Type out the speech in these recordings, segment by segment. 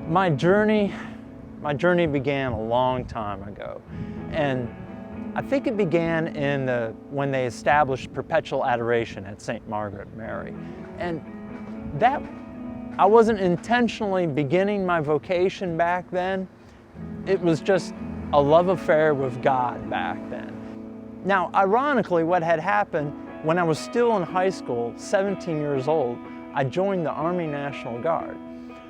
My journey began a long time ago, and I think it began when they established perpetual adoration at St. Margaret Mary. And that, I wasn't intentionally beginning my vocation back then. It was just a love affair with God back then. Now, ironically, what had happened when I was still in high school, 17 years old, I joined the Army National Guard.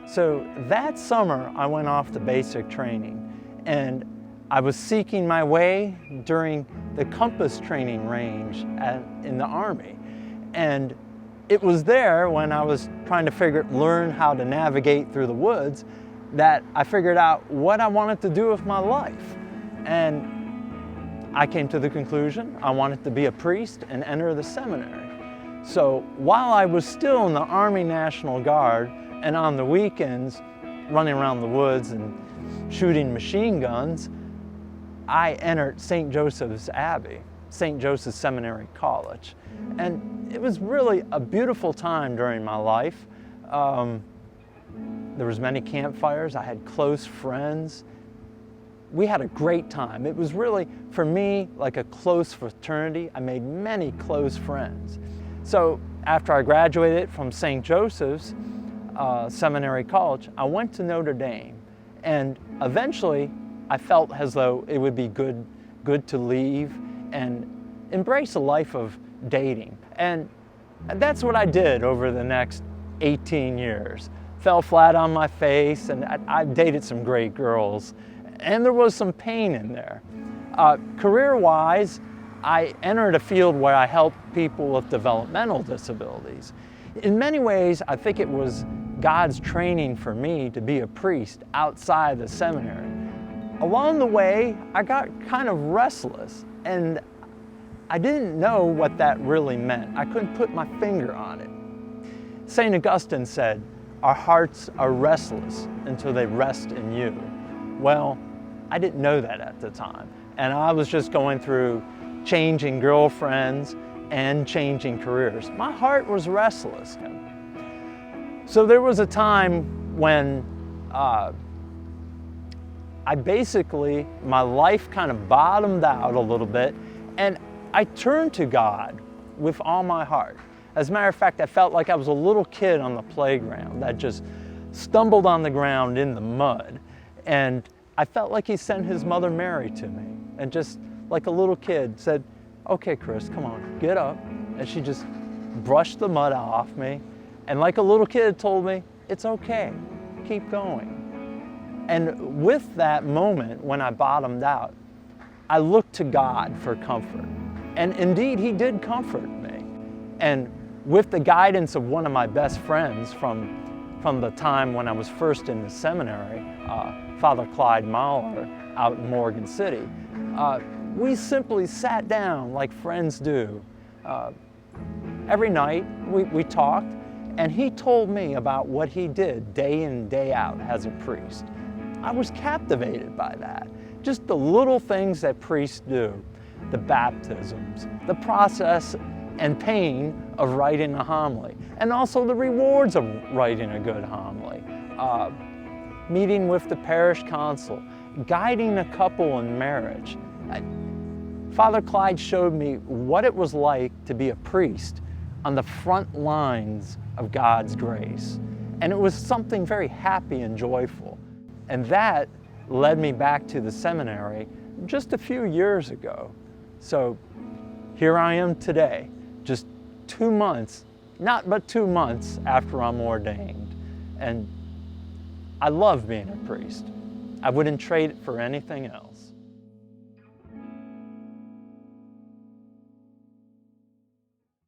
So that summer, I went off to basic training, and I was seeking my way during the compass training range in the Army. And it was there when I was trying to learn how to navigate through the woods that I figured out what I wanted to do with my life. And I came to the conclusion I wanted to be a priest and enter the seminary. So while I was still in the Army National Guard and on the weekends running around the woods and shooting machine guns, I entered St. Joseph's Abbey, St. Joseph's Seminary College. And it was really a beautiful time during my life. There was many campfires, I had close friends. We had a great time. It was really, for me, like a close fraternity. I made many close friends. So after I graduated from St. Joseph's Seminary College, I went to Notre Dame. And eventually, I felt as though it would be good to leave and embrace a life of dating. And that's what I did over the next 18 years. Fell flat on my face, and I dated some great girls. And there was some pain in there. Career-wise, I entered a field where I helped people with developmental disabilities. In many ways, I think it was God's training for me to be a priest outside the seminary. Along the way, I got kind of restless, and I didn't know what that really meant. I couldn't put my finger on it. St. Augustine said, "Our hearts are restless until they rest in you." Well, I didn't know that at the time, and I was just going through changing girlfriends and changing careers. My heart was restless. So there was a time when my life kind of bottomed out a little bit, and I turned to God with all my heart. As a matter of fact, I felt like I was a little kid on the playground that just stumbled on the ground in the mud. And I felt like He sent His mother Mary to me, and just like a little kid said, "Okay, Chris, come on, get up." And she just brushed the mud off me. And like a little kid told me, "It's okay, keep going." And with that moment, when I bottomed out, I looked to God for comfort. And indeed, He did comfort me. And with the guidance of one of my best friends from the time when I was first in the seminary, Father Clyde Mahler out in Morgan City, we simply sat down like friends do. Every night we talked, and he told me about what he did day in, day out as a priest. I was captivated by that. Just the little things that priests do, the baptisms, the process and pain of writing a homily, and also the rewards of writing a good homily, meeting with the parish council, guiding a couple in marriage. Father Clyde showed me what it was like to be a priest on the front lines of God's grace. And it was something very happy and joyful. And that led me back to the seminary just a few years ago. So here I am today, just 2 months, not but 2 months after I'm ordained. And I love being a priest. I wouldn't trade it for anything else.